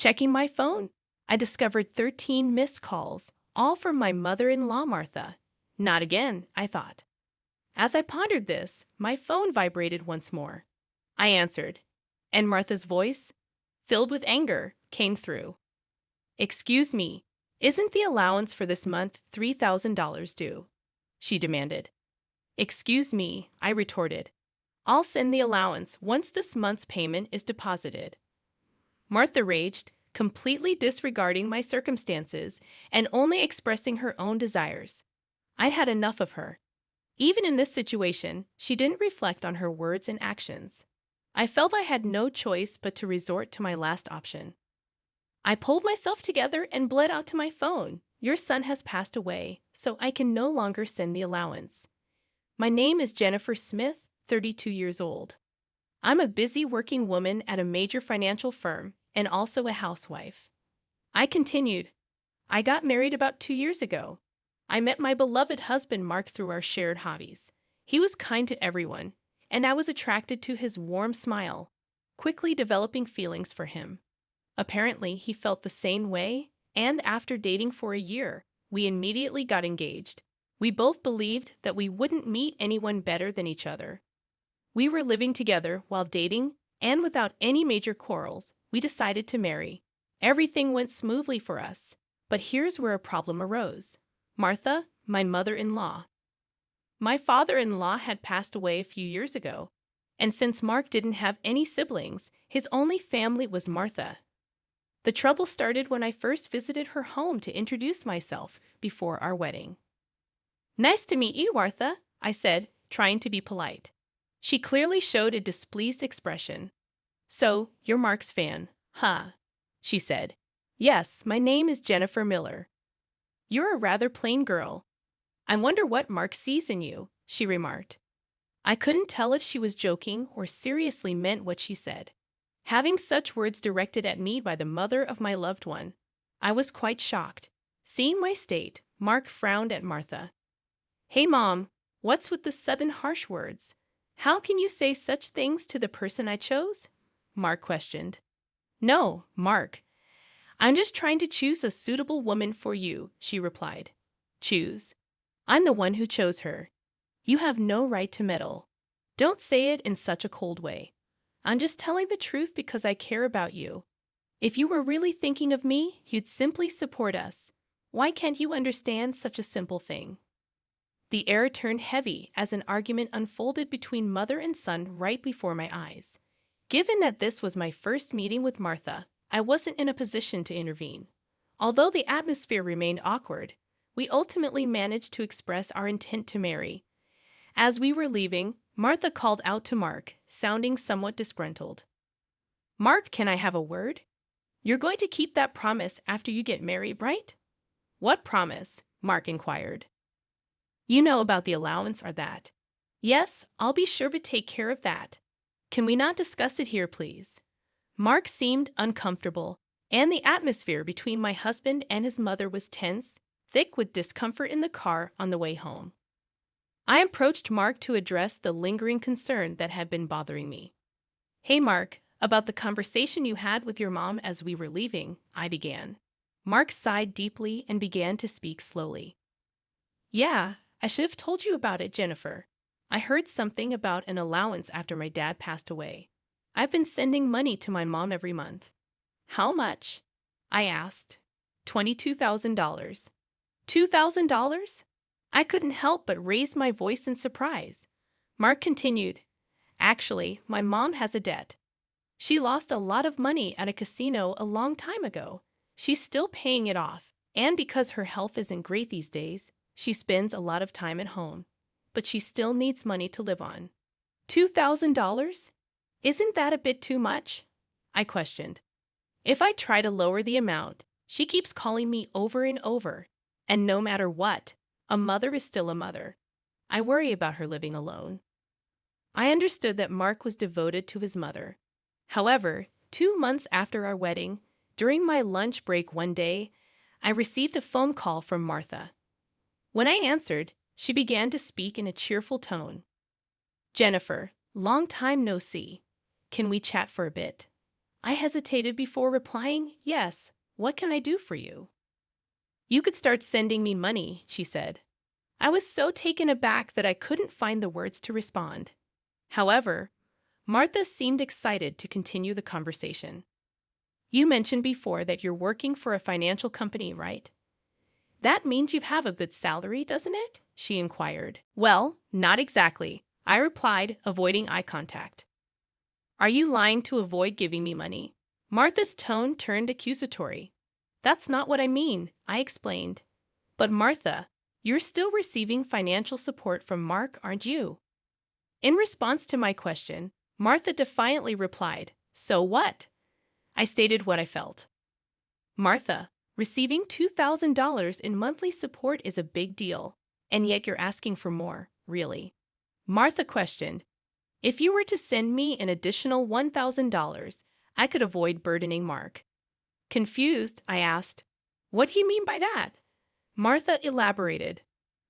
Checking my phone, I discovered 13 missed calls, all from my mother-in-law, Martha. Not again, I thought. As I pondered this, my phone vibrated once more. I answered, and Martha's voice, filled with anger, came through. "Excuse me, isn't the allowance for this month $3,000 due?" she demanded. "Excuse me," I retorted. "I'll send the allowance once this month's payment is deposited." Martha raged, completely disregarding my circumstances and only expressing her own desires. I had enough of her. Even in this situation, she didn't reflect on her words and actions. I felt I had no choice but to resort to my last option. I pulled myself together and bled out to my phone. "Your son has passed away, so I can no longer send the allowance. My name is Jennifer Smith, 32 years old. I'm a busy working woman at a major financial firm and also a housewife." I continued, "I got married about 2 years ago. I met my beloved husband Mark through our shared hobbies. He was kind to everyone, and I was attracted to his warm smile, quickly developing feelings for him. Apparently, he felt the same way, and after dating for a year, we immediately got engaged. We both believed that we wouldn't meet anyone better than each other. We were living together while dating, and without any major quarrels, we decided to marry. Everything went smoothly for us, but here's where a problem arose. Martha, my mother-in-law. My father-in-law had passed away a few years ago, and since Mark didn't have any siblings, his only family was Martha. The trouble started when I first visited her home to introduce myself before our wedding. "Nice to meet you, Martha," I said, trying to be polite. She clearly showed a displeased expression. "So, you're Mark's fan, huh?" she said. "Yes, my name is Jennifer Miller." "You're a rather plain girl. I wonder what Mark sees in you," she remarked. I couldn't tell if she was joking or seriously meant what she said. Having such words directed at me by the mother of my loved one, I was quite shocked. Seeing my state, Mark frowned at Martha. "Hey, Mom, what's with the sudden harsh words? How can you say such things to the person I chose?" Mark questioned. "No, Mark. I'm just trying to choose a suitable woman for you," she replied. "Choose? I'm the one who chose her. You have no right to meddle. Don't say it in such a cold way. I'm just telling the truth because I care about you. If you were really thinking of me, you'd simply support us. Why can't you understand such a simple thing?" The air turned heavy as an argument unfolded between mother and son right before my eyes. Given that this was my first meeting with Martha, I wasn't in a position to intervene. Although the atmosphere remained awkward, we ultimately managed to express our intent to marry. As we were leaving, Martha called out to Mark, sounding somewhat disgruntled. "Mark, can I have a word? You're going to keep that promise after you get married, right?" "What promise?" Mark inquired. "You know about the allowance or that?" "Yes, I'll be sure to take care of that. Can we not discuss it here, please?" Mark seemed uncomfortable, and the atmosphere between my husband and his mother was tense, thick with discomfort in the car on the way home. I approached Mark to address the lingering concern that had been bothering me. "Hey, Mark, about the conversation you had with your mom as we were leaving," I began. Mark sighed deeply and began to speak slowly. "Yeah, I should have told you about it, Jennifer. I heard something about an allowance after my dad passed away. I've been sending money to my mom every month." "How much?" I asked. $22,000. $2,000? I couldn't help but raise my voice in surprise. Mark continued, "Actually, my mom has a debt. She lost a lot of money at a casino a long time ago. She's still paying it off, and because her health isn't great these days, she spends a lot of time at home. But she still needs money to live on." $2,000? Isn't that a bit too much?" I questioned. "If I try to lower the amount, she keeps calling me over and over, and no matter what, a mother is still a mother. I worry about her living alone." I understood that Mark was devoted to his mother. However, 2 months after our wedding, during my lunch break one day, I received a phone call from Martha. When I answered, she began to speak in a cheerful tone. "Jennifer, long time no see. Can we chat for a bit?" I hesitated before replying, "Yes, what can I do for you?" "You could start sending me money," she said. I was so taken aback that I couldn't find the words to respond. However, Martha seemed excited to continue the conversation. "You mentioned before that you're working for a financial company, right? That means you have a good salary, doesn't it?" she inquired. "Well, not exactly," I replied, avoiding eye contact. "Are you lying to avoid giving me money?" Martha's tone turned accusatory. "That's not what I mean," I explained. "But Martha, you're still receiving financial support from Mark, aren't you?" In response to my question, Martha defiantly replied, "So what?" I stated what I felt. "Martha, receiving $2,000 in monthly support is a big deal, and yet you're asking for more, really." Martha questioned, "If you were to send me an additional $1,000, I could avoid burdening Mark." Confused, I asked, "What do you mean by that?" Martha elaborated,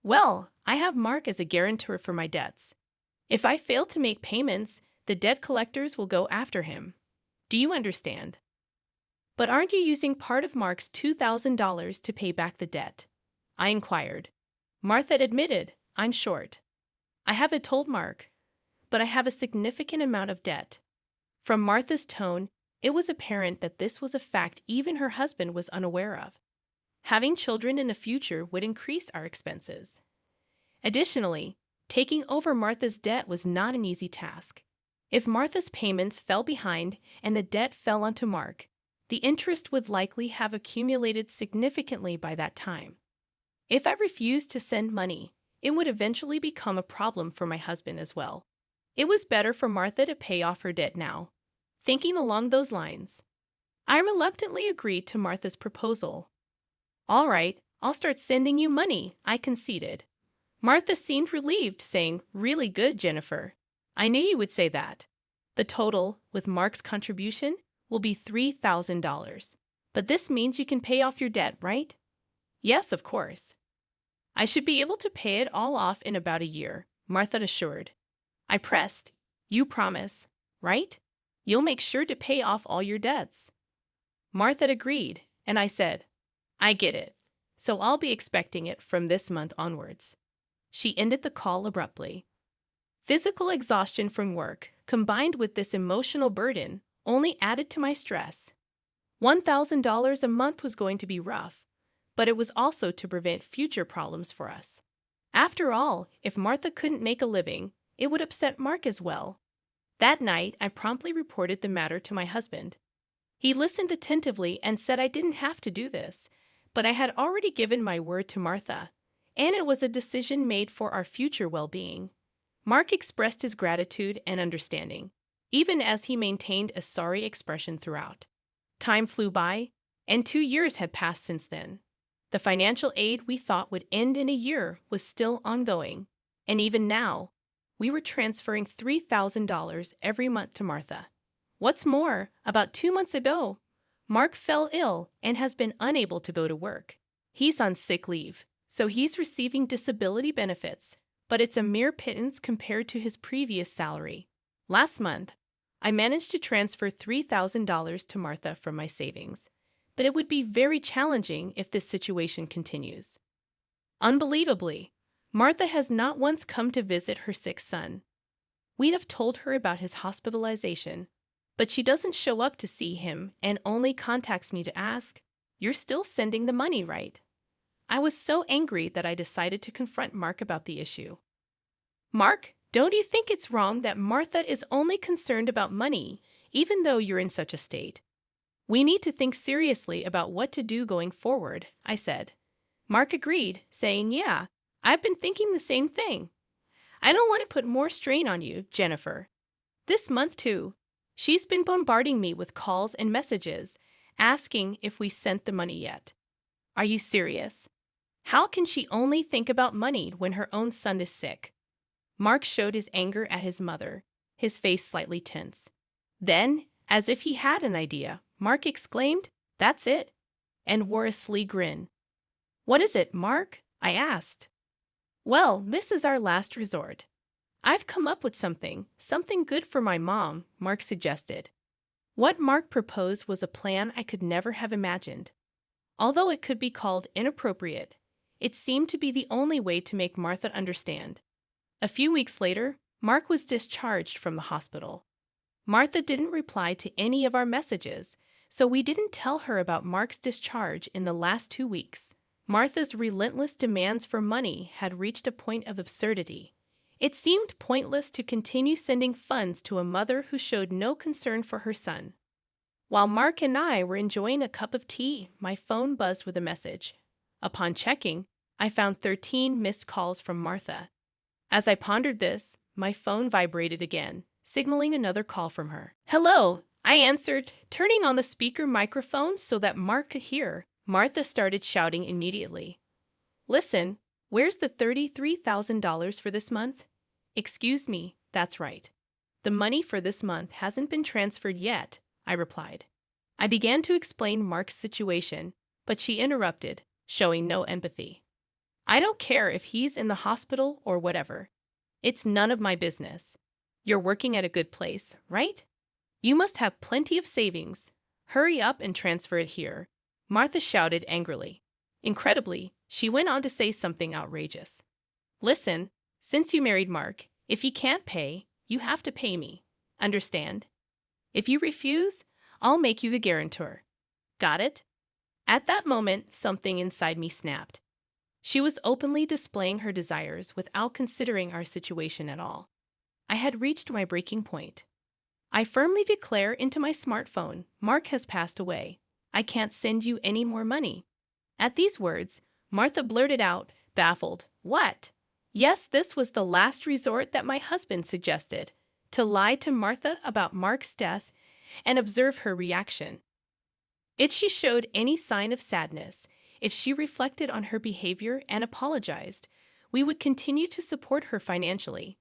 "Well, I have Mark as a guarantor for my debts. If I fail to make payments, the debt collectors will go after him. Do you understand?" "But aren't you using part of Mark's $2,000 to pay back the debt?" I inquired. Martha admitted, "I'm short. I haven't told Mark, but I have a significant amount of debt." From Martha's tone, it was apparent that this was a fact even her husband was unaware of. Having children in the future would increase our expenses. Additionally, taking over Martha's debt was not an easy task. If Martha's payments fell behind and the debt fell onto Mark, the interest would likely have accumulated significantly by that time. If I refused to send money, it would eventually become a problem for my husband as well. It was better for Martha to pay off her debt now. Thinking along those lines, I reluctantly agreed to Martha's proposal. "All right, I'll start sending you money," I conceded. Martha seemed relieved, saying, "Really good, Jennifer. I knew you would say that. The total, with Mark's contribution, will be $3,000. But this means you can pay off your debt, right?" "Yes, of course." "I should be able to pay it all off in about a year," Martha assured. I pressed, "You promise, right? You'll make sure to pay off all your debts." Martha agreed, and I said, "I get it, so I'll be expecting it from this month onwards." She ended the call abruptly. Physical exhaustion from work, combined with this emotional burden, only added to my stress. $1,000 a month was going to be rough, but it was also to prevent future problems for us. After all, if Martha couldn't make a living, it would upset Mark as well. That night, I promptly reported the matter to my husband. He listened attentively and said I didn't have to do this, but I had already given my word to Martha, and it was a decision made for our future well-being. Mark expressed his gratitude and understanding, even as he maintained a sorry expression throughout. Time flew by, and 2 years had passed since then. The financial aid we thought would end in a year was still ongoing, and even now, we were transferring $3,000 every month to Martha. What's more, about 2 months ago, Mark fell ill and has been unable to go to work. He's on sick leave, so he's receiving disability benefits, but it's a mere pittance compared to his previous salary. Last month, I managed to transfer $3,000 to Martha from my savings, but it would be very challenging if this situation continues. Unbelievably, Martha has not once come to visit her sick son. We'd have told her about his hospitalization, but she doesn't show up to see him and only contacts me to ask, "You're still sending the money, right?" I was so angry that I decided to confront Mark about the issue. "Mark, don't you think it's wrong that Martha is only concerned about money, even though you're in such a state? We need to think seriously about what to do going forward," I said. Mark agreed, saying, "Yeah, I've been thinking the same thing. I don't want to put more strain on you, Jennifer. This month, too, she's been bombarding me with calls and messages, asking if we sent the money yet. Are you serious? How can she only think about money when her own son is sick?" Mark showed his anger at his mother, his face slightly tense. Then, as if he had an idea, Mark exclaimed, "That's it," and wore a sly grin. "What is it, Mark?" I asked. "Well, this is our last resort. I've come up with something good for my mom," Mark suggested. What Mark proposed was a plan I could never have imagined. Although it could be called inappropriate, it seemed to be the only way to make Martha understand. A few weeks later, Mark was discharged from the hospital. Martha didn't reply to any of our messages, so we didn't tell her about Mark's discharge in the last 2 weeks. Martha's relentless demands for money had reached a point of absurdity. It seemed pointless to continue sending funds to a mother who showed no concern for her son. While Mark and I were enjoying a cup of tea, my phone buzzed with a message. Upon checking, I found 13 missed calls from Martha. As I pondered this, my phone vibrated again, signaling another call from her. "Hello," I answered, turning on the speaker microphone so that Mark could hear. Martha started shouting immediately. "Listen, where's the $33,000 for this month?" "Excuse me, that's right. The money for this month hasn't been transferred yet," I replied. I began to explain Mark's situation, but she interrupted, showing no empathy. "I don't care if he's in the hospital or whatever. It's none of my business. You're working at a good place, right? You must have plenty of savings. Hurry up and transfer it here," Martha shouted angrily. Incredibly, she went on to say something outrageous. "Listen, since you married Mark, if he can't pay, you have to pay me. Understand? If you refuse, I'll make you the guarantor. Got it?" At that moment, something inside me snapped. She was openly displaying her desires without considering our situation at all. I had reached my breaking point. I firmly declare into my smartphone, "Mark has passed away. I can't send you any more money." At these words, Martha blurted out, baffled, "What?" Yes, this was the last resort that my husband suggested, to lie to Martha about Mark's death and observe her reaction. If she showed any sign of sadness, if she reflected on her behavior and apologized, we would continue to support her financially.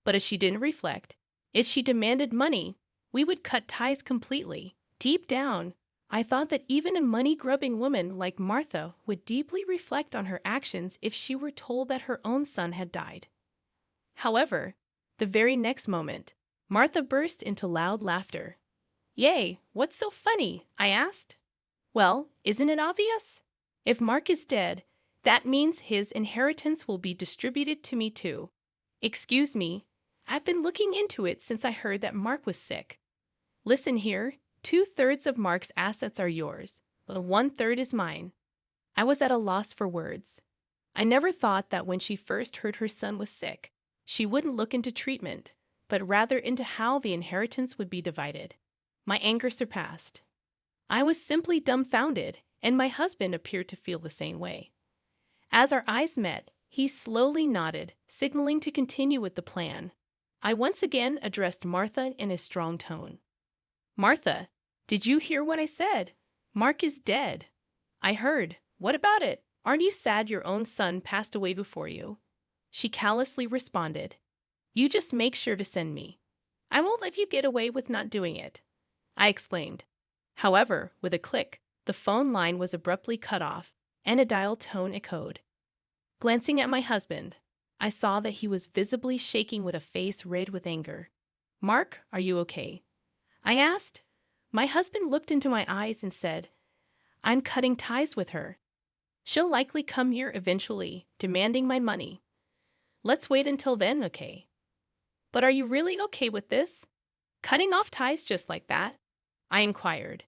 But if she didn't reflect, if she demanded money, we would cut ties completely. Deep down, I thought that even a money-grubbing woman like Martha would deeply reflect on her actions if she were told that her own son had died. However, the very next moment, Martha burst into loud laughter. "Yay, what's so funny?" I asked. "Well, isn't it obvious? If Mark is dead, that means his inheritance will be distributed to me too. Excuse me, I've been looking into it since I heard that Mark was sick. Listen here, 2/3 of Mark's assets are yours, but 1/3 is mine." I was at a loss for words. I never thought that when she first heard her son was sick, she wouldn't look into treatment, but rather into how the inheritance would be divided. My anger surpassed. I was simply dumbfounded, and my husband appeared to feel the same way. As our eyes met, he slowly nodded, signaling to continue with the plan. I once again addressed Martha in a strong tone. "Martha, did you hear what I said? Mark is dead." "I heard. What about it? Aren't you sad your own son passed away before you?" She callously responded, "You just make sure to send me. I won't let you get away with not doing it," I exclaimed. However, with a click, the phone line was abruptly cut off, and a dial tone echoed. Glancing at my husband, I saw that he was visibly shaking with a face red with anger. "Mark, are you okay?" I asked. My husband looked into my eyes and said, "I'm cutting ties with her. She'll likely come here eventually, demanding my money. Let's wait until then, okay?" "But are you really okay with this? Cutting off ties just like that?" I inquired.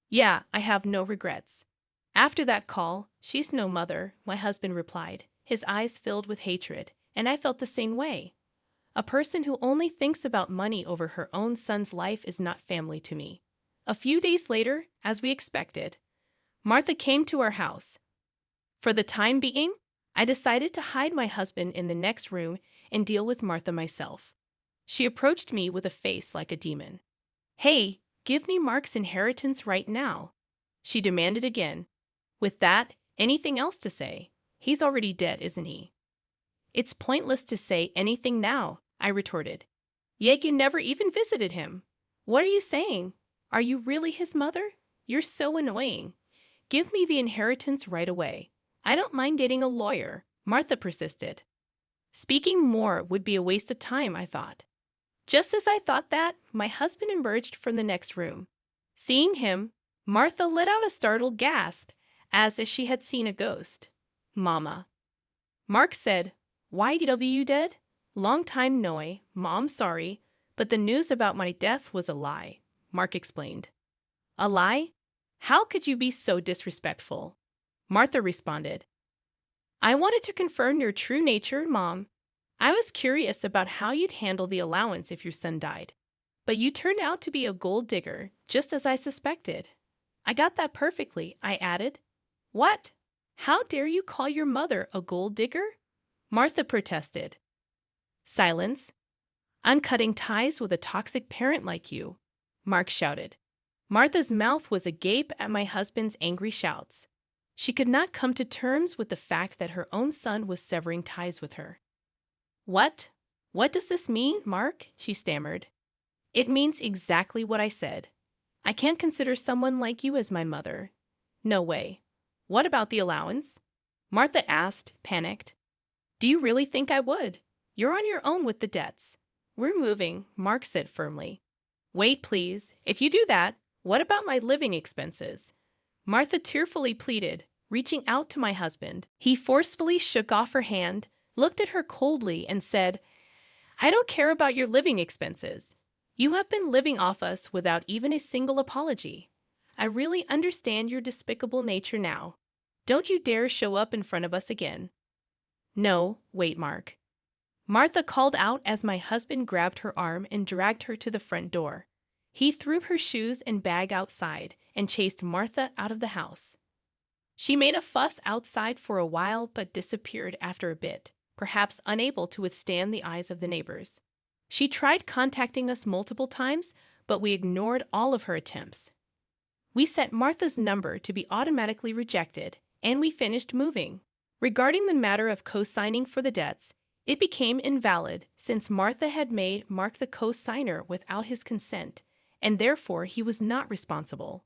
"Yeah, I have no regrets. After that call, she's no mother," my husband replied, his eyes filled with hatred, and I felt the same way. A person who only thinks about money over her own son's life is not family to me. A few days later, as we expected, Martha came to our house. For the time being, I decided to hide my husband in the next room and deal with Martha myself. She approached me with a face like a demon. "Hey, give me Mark's inheritance right now," she demanded again. "With that, anything else to say? He's already dead, isn't he?" "It's pointless to say anything now," I retorted. "Yet you never even visited him. What are you saying? Are you really his mother? You're so annoying. Give me the inheritance right away. I don't mind dating a lawyer," Martha persisted. Speaking more would be a waste of time, I thought. Just as I thought that, my husband emerged from the next room. Seeing him, Martha let out a startled gasp, as if she had seen a ghost. Mama. Mark said, "YW dead? Long time no, Mom, sorry, but the news about my death was a lie," Mark explained. A lie? How could you be so disrespectful? Martha responded, "I wanted to confirm your true nature, Mom. I was curious about how you'd handle the allowance if your son died. But you turned out to be a gold digger, just as I suspected." "I got that perfectly," I added. "What? How dare you call your mother a gold digger?" Martha protested. "Silence. I'm cutting ties with a toxic parent like you," Mark shouted. Martha's mouth was agape at my husband's angry shouts. She could not come to terms with the fact that her own son was severing ties with her. "What? What does this mean, Mark?" she stammered. "It means exactly what I said. I can't consider someone like you as my mother. No way." "What about the allowance?" Martha asked, panicked. "Do you really think I would? You're on your own with the debts." "We're moving," Mark said firmly. "Wait, please. If you do that, what about my living expenses?" Martha tearfully pleaded, reaching out to my husband. He forcefully shook off her hand, looked at her coldly, and said, "I don't care about your living expenses. You have been living off us without even a single apology. I really understand your despicable nature now. Don't you dare show up in front of us again." "No, wait, Mark," Martha called out as my husband grabbed her arm and dragged her to the front door. He threw her shoes and bag outside and chased Martha out of the house. She made a fuss outside for a while but disappeared after a bit, perhaps unable to withstand the eyes of the neighbors. She tried contacting us multiple times, but we ignored all of her attempts. We set Martha's number to be automatically rejected, and we finished moving. Regarding the matter of co-signing for the debts, it became invalid since Martha had made Mark the co-signer without his consent, and therefore he was not responsible.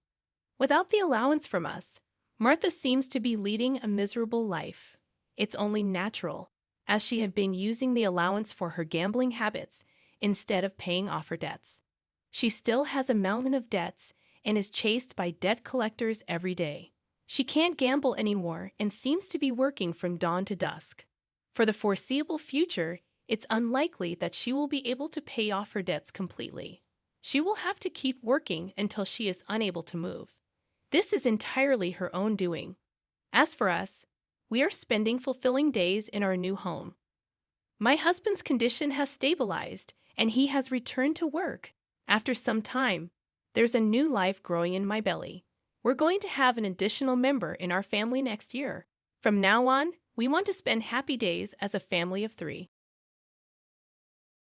Without the allowance from us, Martha seems to be leading a miserable life. It's only natural, as she had been using the allowance for her gambling habits instead of paying off her debts. She still has a mountain of debts and is chased by debt collectors every day. She can't gamble anymore and seems to be working from dawn to dusk. For the foreseeable future, it's unlikely that she will be able to pay off her debts completely. She will have to keep working until she is unable to move. This is entirely her own doing. As for us, we are spending fulfilling days in our new home. My husband's condition has stabilized, and he has returned to work. After some time, there's a new life growing in my belly. We're going to have an additional member in our family next year. From now on, we want to spend happy days as a family of 3.